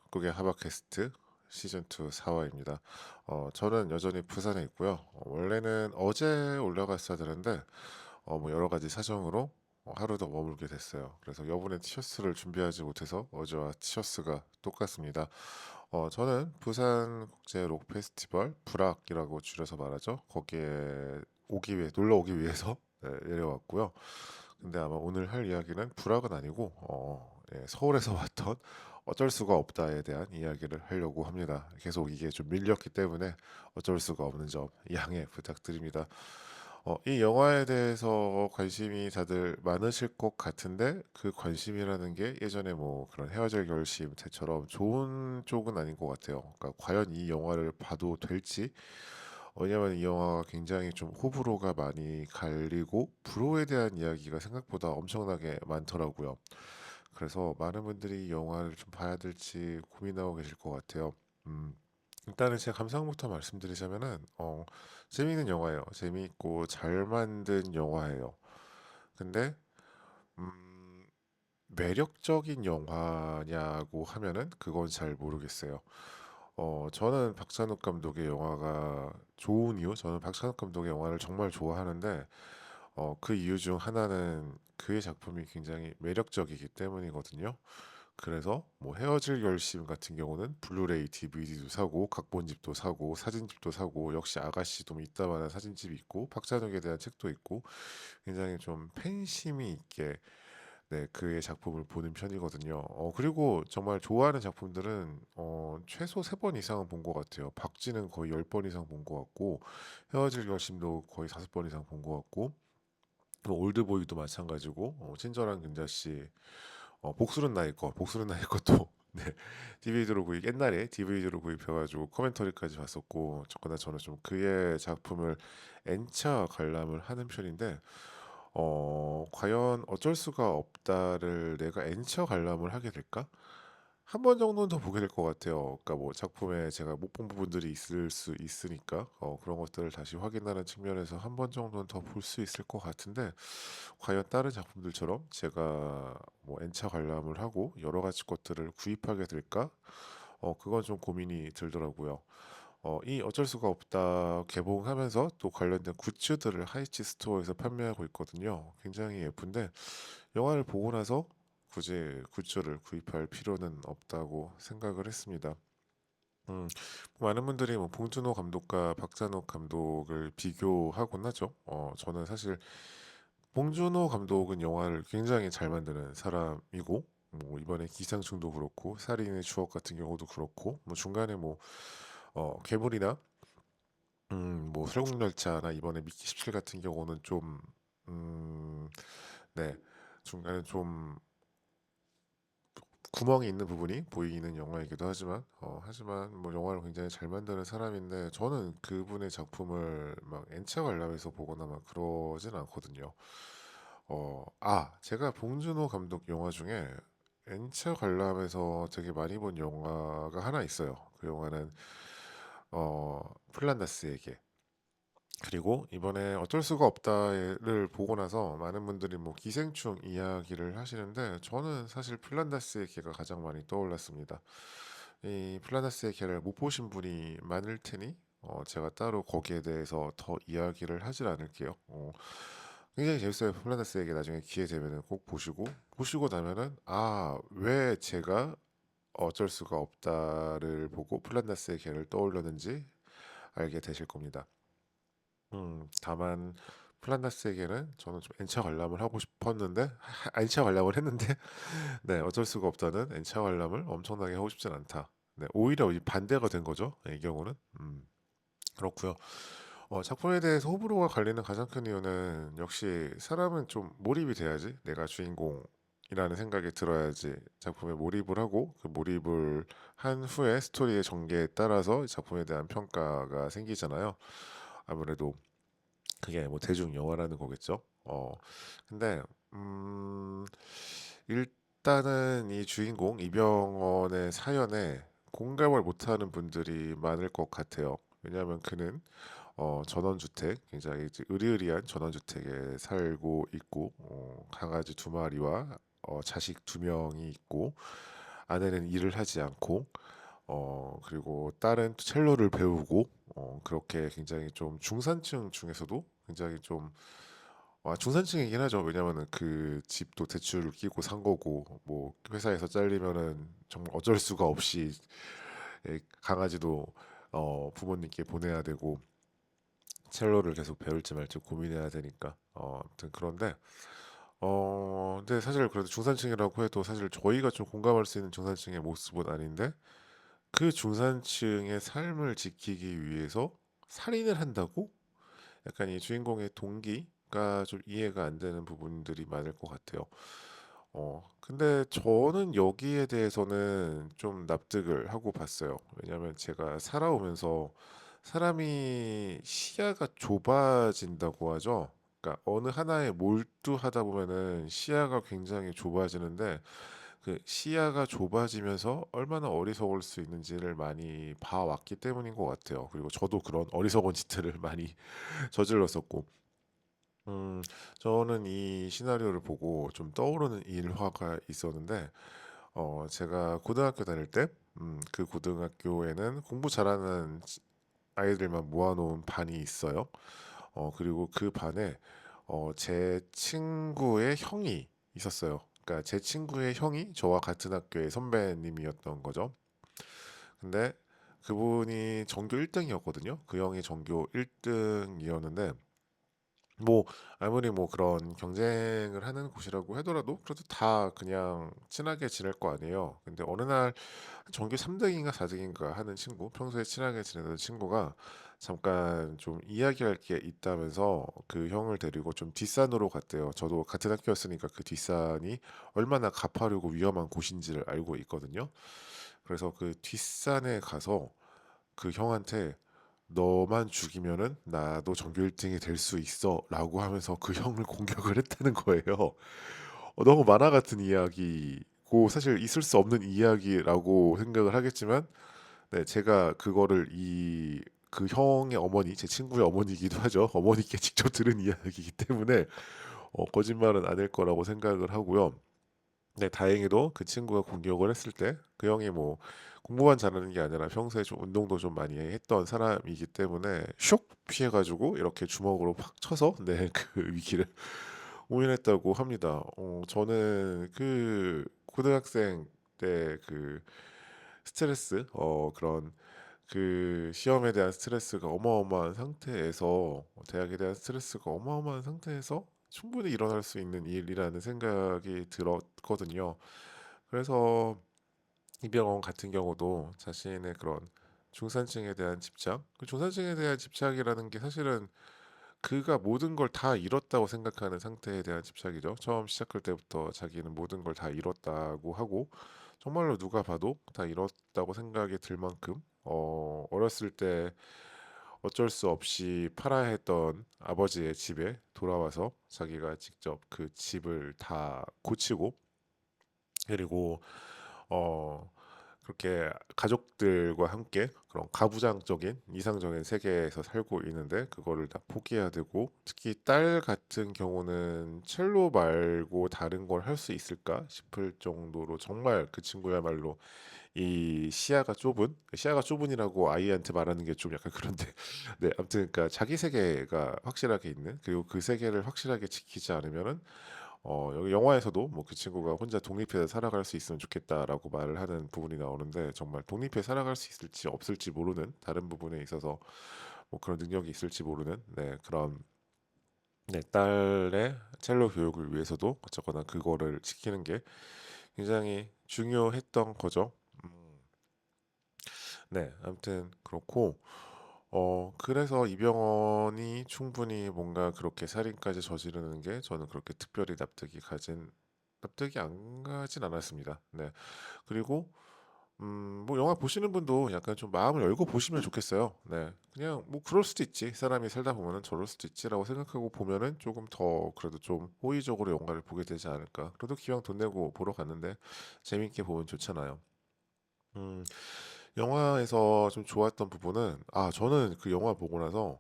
국의 하바캐스트 시즌2 4화입니다. 저는 여전히 부산에 있고요. 원래는 어제 올라갔어야 되는데 뭐 여러 가지 사정으로 하루 더 머물게 됐어요. 그래서 여분의 티셔츠를 준비하지 못해서 어제와 티셔츠가 똑같습니다. 저는 부산 국제 록 페스티벌 불악이라고 줄여서 말하죠. 거기에 놀러 오기 위해서 네, 내려왔고요. 근데 아마 오늘 할 이야기는 불악은 아니고 서울에서 왔던 어쩔 수가 없다에 대한 이야기를 하려고 합니다. 계속 이게 좀 밀렸기 때문에 어쩔 수가 없는 점 양해 부탁드립니다. 이 영화에 대해서 관심이 다들 많으실 것 같은데 그 관심이라는 게 예전에 뭐 그런 헤어질 결심 때처럼 좋은 쪽은 아닌 것 같아요. 그러니까 과연 이 영화를 봐도 될지. 왜냐면 이 영화가 굉장히 좀 호불호가 많이 갈리고 불호에 대한 이야기가 생각보다 엄청나게 많더라고요. 그래서 많은 분들이 이 영화를 좀 봐야 될지 고민하고 계실 것 같아요. 음, 일단은 제 감상부터 말씀드리자면은 재미있는 영화예요. 재미있고 잘 만든 영화예요. 근데 음, 매력적인 영화냐고 하면은 그건 잘 모르겠어요. 저는 박찬욱 감독의 영화가 좋은 이유, 저는 박찬욱 감독의 영화를 정말 좋아하는데 그 이유 중 하나는 그의 작품이 굉장히 매력적이기 때문이거든요. 그래서 뭐 헤어질 결심 같은 경우는 블루레이 DVD도 사고 각본집도 사고 사진집도 사고 역시 아가씨도 이따만한 사진집이 있고 박찬욱에 대한 책도 있고 굉장히 좀 팬심이 있게 네, 그의 작품을 보는 편이거든요. 그리고 정말 좋아하는 작품들은 최소 3번 이상은 본 것 같아요. 박쥐는 거의 10번 이상 본 것 같고 헤어질 결심도 거의 5번 이상 본 것 같고 뭐 올드보이도 마찬가지고 친절한 금자씨 복수는 나의 것, 복수는 나의 것도 네, DVD로 옛날에 DVD로 구입해가지고 코멘터리까지 봤었고, 저거나 저는 좀 그의 작품을 N차 관람을 하는 편인데, 과연 어쩔 수가 없다를 내가 N차 관람을 하게 될까? 한 번 정도는 더 보게 될 것 같아요. 그러니까 뭐 작품에 제가 못 본 부분들이 있을 수 있으니까 그런 것들을 다시 확인하는 측면에서 한 번 정도는 더 볼 수 있을 것 같은데 과연 다른 작품들처럼 제가 뭐 N차 관람을 하고 여러 가지 것들을 구입하게 될까? 그건 좀 고민이 들더라고요. 이 어쩔 수가 없다 개봉하면서 또 관련된 굿즈들을 하이치 스토어에서 판매하고 있거든요. 굉장히 예쁜데 영화를 보고 나서 굳이 굿즈를 구입할 필요는 없다고 생각을 했습니다. 음, 많은 분들이 뭐 봉준호 감독과 박찬욱 감독을 비교하곤 하죠. 저는 사실 봉준호 감독은 영화를 굉장히 잘 만드는 사람이고, 뭐 이번에 기상충도 그렇고, 살인의 추억 같은 경우도 그렇고, 뭐 중간에 뭐 괴물이나 뭐 설국열차나 이번에 미키 17 같은 경우는 좀 음, 네, 중간에 좀 구멍이 있는 부분이 보이는 영화이기도 하지만 뭐 영화를 굉장히 잘 만드는 사람인데 저는 그분의 작품을 막 N차 관람해서 보거나 막 그러진 않거든요. 제가 봉준호 감독 영화 중에 N차 관람해서 되게 많이 본 영화가 하나 있어요. 그 영화는 플란다스에게. 그리고 이번에 어쩔 수가 없다를 보고 나서 많은 분들이 뭐 기생충 이야기를 하시는데 저는 사실 플란다스의 개가 가장 많이 떠올랐습니다. 이 플란다스의 개를 못 보신 분이 많을 테니 제가 따로 거기에 대해서 더 이야기를 하질 않을게요. 굉장히 재밌어요. 플란다스의 개 나중에 기회 되면은 꼭 보시고 나면은 왜 제가 어쩔 수가 없다를 보고 플란다스의 개를 떠올렸는지 알게 되실 겁니다. 다만 플란다스에게는 저는 좀 N차 관람을 하고 싶었는데 N차 관람을 했는데 네 어쩔 수가 없다는 N차 관람을 엄청나게 하고 싶진 않다. 네 오히려 이 반대가 된 거죠. 이 경우는 그렇고요. 작품에 대해서 호불호가 갈리는 가장 큰 이유는 역시 사람은 좀 몰입이 돼야지 내가 주인공이라는 생각이 들어야지 작품에 몰입을 하고 그 몰입을 한 후에 스토리의 전개에 따라서 이 작품에 대한 평가가 생기잖아요. 아무래도 그게 뭐 대중 영화라는 거겠죠. 근데 음, 일단은 이 주인공 이병헌의 사연에 공감을 못하는 분들이 많을 것 같아요. 왜냐하면 그는 전원주택 굉장히 이제 으리으리한 전원주택에 살고 있고 강아지 2마리와 자식 2명이 있고 아내는 일을 하지 않고 그리고 딸은 또 첼로를 배우고 그렇게 굉장히 좀 중산층 중에서도 굉장히 좀 중산층이긴 하죠. 왜냐면은 그 집도 대출을 끼고 산 거고 뭐 회사에서 잘리면은 정말 어쩔 수가 없이 강아지도 부모님께 보내야 되고 첼로를 계속 배울지 말지 고민해야 되니까 아무튼 그런데 근데 사실 그래도 중산층이라고 해도 사실 저희가 좀 공감할 수 있는 중산층의 모습은 아닌데 그 중산층의 삶을 지키기 위해서 살인을 한다고? 약간 이 주인공의 동기가 좀 이해가 안 되는 부분들이 많을 것 같아요. 근데 저는 여기에 대해서는 좀 납득을 하고 봤어요. 왜냐하면 제가 살아오면서 사람이 시야가 좁아진다고 하죠. 그러니까 어느 하나에 몰두하다 보면은 시야가 굉장히 좁아지는데 그 시야가 좁아지면서 얼마나 어리석을 수 있는지를 많이 봐왔기 때문인 것 같아요. 그리고 저도 그런 어리석은 짓들을 많이 저질렀었고, 음, 저는 이 시나리오를 보고 좀 떠오르는 일화가 있었는데, 제가 고등학교 다닐 때, 그 고등학교에는 공부 잘하는 아이들만 모아놓은 반이 있어요. 그리고 그 반에 제 친구의 형이 있었어요. 그러니까 제 친구의 형이 저와 같은 학교의 선배님이었던 거죠. 근데 그분이 전교 1등이었거든요. 그 형이 전교 1등이었는데 뭐 아무리 뭐 그런 경쟁을 하는 곳이라고 하더라도 그래도 다 그냥 친하게 지낼 거 아니에요. 근데 어느 날 전교 3등인가 4등인가 하는 친구, 평소에 친하게 지내던 친구가 잠깐 좀 이야기할 게 있다면서 그 형을 데리고 좀 뒷산으로 갔대요. 저도 같은 학교였으니까 그 뒷산이 얼마나 가파르고 위험한 곳인지를 알고 있거든요. 그래서 그 뒷산에 가서 그 형한테 너만 죽이면은 나도 전교 1등이 될 수 있어라고 하면서 그 형을 공격을 했다는 거예요. 너무 만화 같은 이야기고 사실 있을 수 없는 이야기라고 생각을 하겠지만 네, 제가 그거를 그 형의 어머니, 제 친구의 어머니이기도 하죠. 어머니께 직접 들은 이야기이기 때문에 거짓말은 아닐 거라고 생각을 하고요. 네, 다행히도 그 친구가 공격을 했을 때 그 형이 뭐 공부만 잘하는 게 아니라 평소에 좀 운동도 좀 많이 했던 사람이기 때문에 쇽 피해가지고 이렇게 주먹으로 팍 쳐서 네, 그 위기를 오인했다고 합니다. 저는 그 고등학생 때 그 스트레스, 그런 그 시험에 대한 스트레스가 어마어마한 상태에서 대학에 대한 스트레스가 어마어마한 상태에서 충분히 일어날 수 있는 일이라는 생각이 들었거든요. 그래서 이병헌 같은 경우도 자신의 그런 중산층에 대한 집착, 그 중산층에 대한 집착이라는 게 사실은 그가 모든 걸 다 잃었다고 생각하는 상태에 대한 집착이죠. 처음 시작할 때부터 자기는 모든 걸 다 잃었다고 하고 정말로 누가 봐도 다 잃었다고 생각이 들 만큼 어렸을 때 어쩔 수 없이 팔아야 했던 아버지의 집에 돌아와서 자기가 직접 그 집을 다 고치고 그리고 어 그렇게 가족들과 함께 그런 가부장적인 이상적인 세계에서 살고 있는데 그거를 다 포기해야 되고 특히 딸 같은 경우는 첼로 말고 다른 걸 할 수 있을까 싶을 정도로 정말 그 친구야말로 이 시야가 좁은이라고 아이한테 말하는 게 좀 약간 그런데 네 아무튼 그러니까 자기 세계가 확실하게 있는 그리고 그 세계를 확실하게 지키지 않으면은 여기 영화에서도 뭐 그 친구가 혼자 독립해서 살아갈 수 있으면 좋겠다라고 말을 하는 부분이 나오는데 정말 독립해 살아갈 수 있을지 없을지 모르는 다른 부분에 있어서 뭐 그런 능력이 있을지 모르는 네 그런 네 딸의 첼로 교육을 위해서도 어쨌거나 그거를 지키는 게 굉장히 중요했던 거죠. 음, 네 아무튼 그렇고 그래서 이병헌이 충분히 뭔가 그렇게 살인까지 저지르는 게 저는 그렇게 특별히 납득이 안 가진 않았습니다. 네. 그리고 뭐 영화 보시는 분도 약간 좀 마음을 열고 보시면 좋겠어요. 네. 그냥 뭐 그럴 수도 있지. 사람이 살다 보면은 저럴 수도 있지라고 생각하고 보면은 조금 더 그래도 좀 호의적으로 영화를 보게 되지 않을까. 그래도 기왕 돈 내고 보러 갔는데 재밌게 보면 좋잖아요. 음, 영화에서 좀 좋았던 부분은 저는 그 영화 보고 나서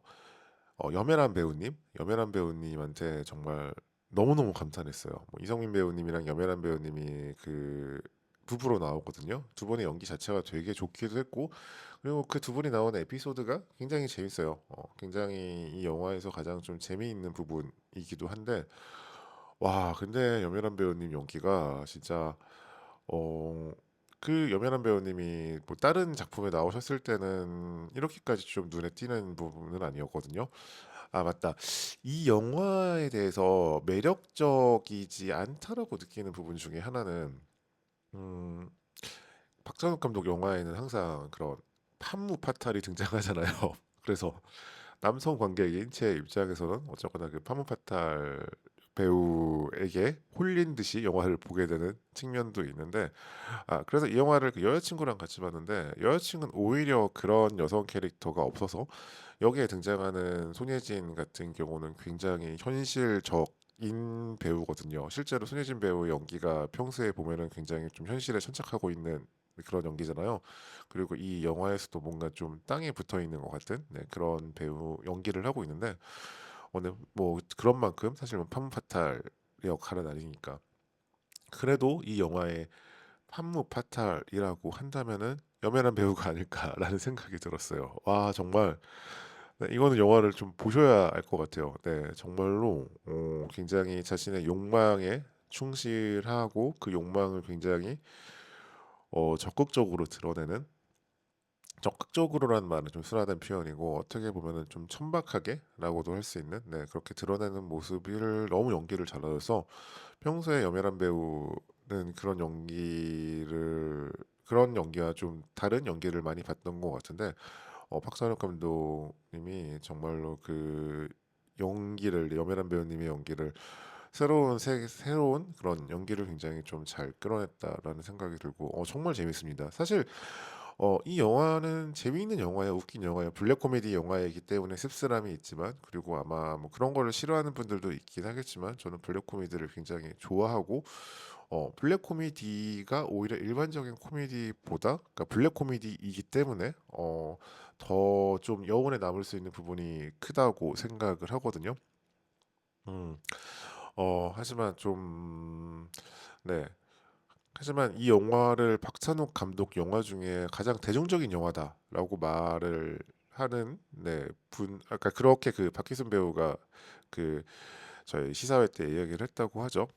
염혜란 배우님한테 정말 너무너무 감탄했어요. 뭐 이성민 배우님이랑 염혜란 배우님이 그 부부로 나오거든요. 두 분의 연기 자체가 되게 좋기도 했고, 그리고 그 두 분이 나오는 에피소드가 굉장히 재밌어요. 굉장히 이 영화에서 가장 좀 재미있는 부분이기도 한데, 와, 근데 염연한 배우님 연기가 진짜 어, 그 염연한 배우님이 뭐 다른 작품에 나오셨을 때는 이렇게까지 좀 눈에 띄는 부분은 아니었거든요. 아, 맞다. 이 영화에 대해서 매력적이지 않다라고 느끼는 부분 중에 하나는 음, 박찬욱 감독 영화에는 항상 그런 판무 파탈이 등장하잖아요. 그래서 남성 관객인 제 입장에서는 어쨌거나 그 파무파탈 배우에게 홀린 듯이 영화를 보게 되는 측면도 있는데, 아, 그래서 이 영화를 그 여자친구랑 같이 봤는데, 여자친구는 오히려 그런 여성 캐릭터가 없어서 여기에 등장하는 손예진 같은 경우는 굉장히 현실적인 배우거든요. 실제로 손예진 배우의 연기가 평소에 보면은 굉장히 좀 현실에 천착하고 있는 그런 연기잖아요. 그리고 이 영화에서도 뭔가 좀 땅에 붙어 있는 것 같은, 네, 그런 배우 연기를 하고 있는데, 오늘 뭐 그런 만큼 사실 뭐 판무파탈 역할은 아니니까. 그래도 이 영화에 판무파탈이라고 한다면은 염연한 배우가 아닐까라는 생각이 들었어요. 와, 정말, 네, 이거는 영화를 좀 보셔야 알 것 같아요. 네, 정말로 굉장히 자신의 욕망에 충실하고 그 욕망을 굉장히 적극적으로 드러내는, 적극적으로라는 말은 좀 순화된 표현이고 어떻게 보면은 좀 천박하게라고도 할 수 있는, 네, 그렇게 드러내는 모습을 너무 연기를 잘하셔서 평소에 염혜란 배우는 그런 연기와 좀 다른 연기를 많이 봤던 것 같은데, 박찬욱 감독님이 정말로 그 연기를, 염혜란 배우님의 연기를 새로운 그런 연기를 굉장히 좀 잘 끌어냈다라는 생각이 들고, 정말 재밌습니다. 사실 이 영화는 재미있는 영화예요. 웃긴 영화예요. 블랙 코미디 영화이기 때문에 씁쓸함이 있지만, 그리고 아마 뭐 그런 거를 싫어하는 분들도 있긴 하겠지만, 저는 블랙 코미디를 굉장히 좋아하고, 블랙 코미디가 오히려 일반적인 코미디보다, 그러니까 블랙 코미디이기 때문에 더 좀 여운에 남을 수 있는 부분이 크다고 생각을 하거든요. 음, 하지만 좀, 네. 하지만 이 영화를 박찬욱 감독 영화 중에 가장 대중적인 영화다라고 말을 하는, 네, 아까 그렇게 그 박희순 배우가 그 저희 시사회 때 이야기를 했다고 하죠.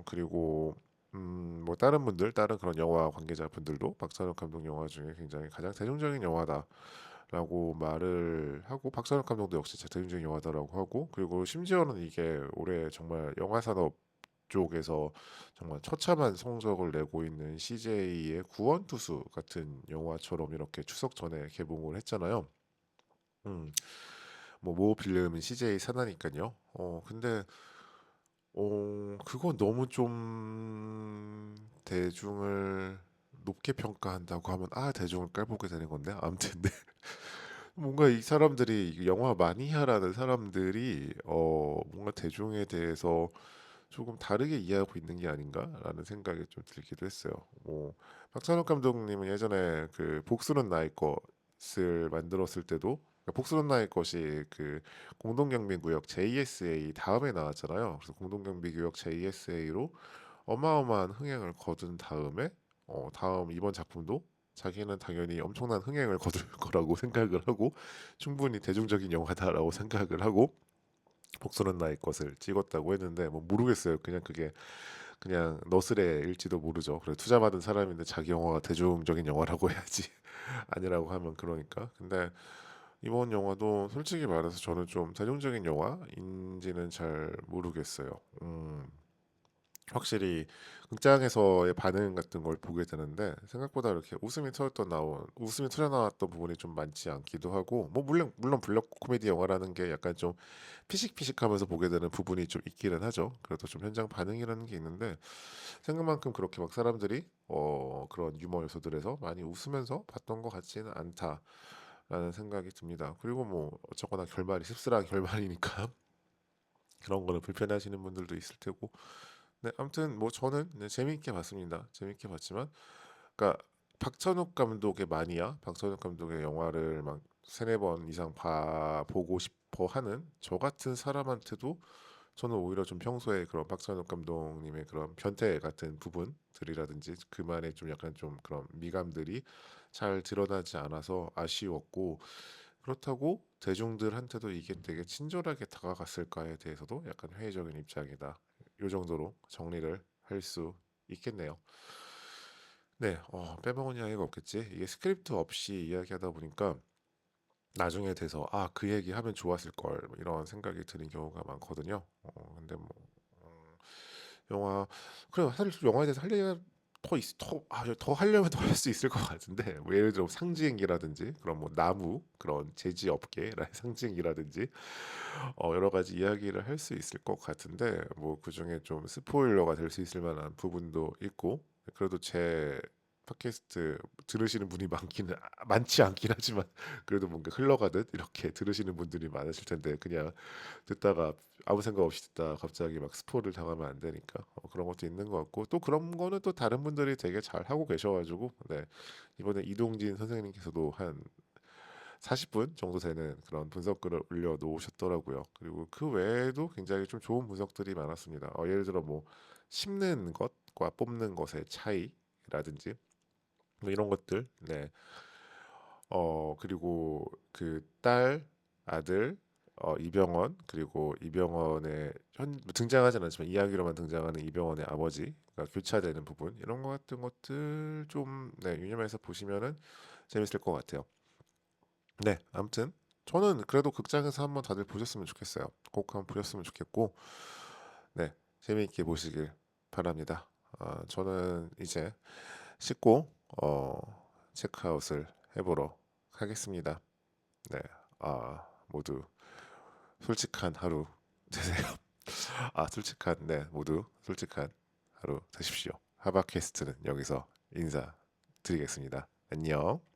그리고 뭐 다른 그런 영화 관계자분들도 박찬욱 감독 영화 중에 굉장히 가장 대중적인 영화다라고 말을 하고, 박찬욱 감독도 역시 대중적인 영화다라고 하고, 그리고 심지어는 이게 올해 정말 영화 산업 쪽에서 정말 처참한 성적을 내고 있는 CJ의 구원투수 같은 영화처럼 이렇게 추석 전에 개봉을 했잖아요. 음, 모 필름은 CJ 산하니까요. 근데 그거 너무 좀 대중을 높게 평가한다고 하면 대중을 깔보게 되는 건데, 아무튼 네. 뭔가 이 사람들이 영화 마니아라는 사람들이 뭔가 대중에 대해서 조금 다르게 이해하고 있는 게 아닌가라는 생각이 좀 들기도 했어요. 뭐 박찬욱 감독님은 예전에 그 복수는 나의 것을 만들었을 때도, 그러니까 복수는 나의 것이 그 공동경비구역 JSA 다음에 나왔잖아요. 그래서 공동경비구역 JSA로 어마어마한 흥행을 거둔 다음에 다음 이번 작품도 자기는 당연히 엄청난 흥행을 거둘 거라고 생각을 하고, 충분히 대중적인 영화다라고 생각을 하고 복수는 나의 것을 찍었다고 했는데, 뭐 모르겠어요. 그냥 그게 그냥 너스레일지도 모르죠. 그래, 투자 받은 사람인데 자기 영화가 대중적인 영화라고 해야지 아니라고 하면 그러니까. 근데 이번 영화도 솔직히 말해서 저는 좀 대중적인 영화인지는 잘 모르겠어요. 확실히 극장에서의 반응 같은 걸 보게 되는데 생각보다 이렇게 웃음이 터져 나왔던 부분이 좀 많지 않기도 하고, 뭐 물론 블랙 코미디 영화라는 게 약간 좀 피식피식하면서 보게 되는 부분이 좀 있기는 하죠. 그래도 좀 현장 반응이라는 게 있는데 생각만큼 그렇게 막 사람들이 그런 유머 요소들에서 많이 웃으면서 봤던 것 같지는 않다라는 생각이 듭니다. 그리고 뭐 어쨌거나 결말이 씁쓸한 결말이니까 그런 거는 불편해하시는 분들도 있을 테고, 네, 아무튼 뭐 저는 네, 재미있게 봤습니다. 재미있게 봤지만, 그러니까 박찬욱 감독의 영화를 막 세네 번 이상 보고 싶어 하는 저 같은 사람한테도 저는 오히려 좀 평소에 그런 박찬욱 감독님의 그런 변태 같은 부분들이라든지 그만의 좀 약간 좀 그런 미감들이 잘 드러나지 않아서 아쉬웠고, 그렇다고 대중들한테도 이게 되게 친절하게 다가갔을까에 대해서도 약간 회의적인 입장이다. 요 정도로 정리를 할 수 있겠네요. 네, 빼먹은 이야기가 없겠지. 이게 스크립트 없이 이야기하다 보니까 나중에 돼서 그 얘기 하면 좋았을 걸 뭐 이런 생각이 드는 경우가 많거든요. 근데 뭐 영화 그래 사실 영화에 대해서 할 얘기가 더 하려면 더 할 수 있을 것 같은데, 뭐 예를 들어 상징이라든지 그런 뭐 나무 그런 제지 업계의 상징이라든지 여러 가지 이야기를 할 수 있을 것 같은데, 뭐 그중에 좀 스포일러가 될 수 있을 만한 부분도 있고, 그래도 제 팟캐스트 들으시는 분이 많지 않긴 하지만 그래도 뭔가 흘러가듯 이렇게 들으시는 분들이 많으실 텐데, 그냥 듣다가 아무 생각 없이 듣다가 갑자기 막 스포를 당하면 안 되니까 그런 것도 있는 것 같고, 또 그런 거는 또 다른 분들이 되게 잘 하고 계셔가지고, 네, 이번에 이동진 선생님께서도 한 40분 정도 되는 그런 분석글을 올려놓으셨더라고요. 그리고 그 외에도 굉장히 좀 좋은 분석들이 많았습니다. 예를 들어 뭐 심는 것과 뽑는 것의 차이라든지 뭐 이런 것들, 네, 그리고 그 딸, 아들, 이병헌, 그리고 이병헌의 등장하진 않지만 이야기로만 등장하는 이병헌의 아버지가 교차되는 부분, 이런 것 같은 것들 좀, 네, 유념해서 보시면은 재밌을 것 같아요. 네, 아무튼 저는 그래도 극장에서 한번 다들 보셨으면 좋겠어요. 꼭 한번 보셨으면 좋겠고, 네, 재미있게 보시길 바랍니다. 저는 이제 씻고 체크아웃을 해보러 가겠습니다. 네, 모두 솔직한 하루 되세요. 네, 모두 솔직한 하루 되십시오. 하바캐스트는 여기서 인사드리겠습니다. 안녕.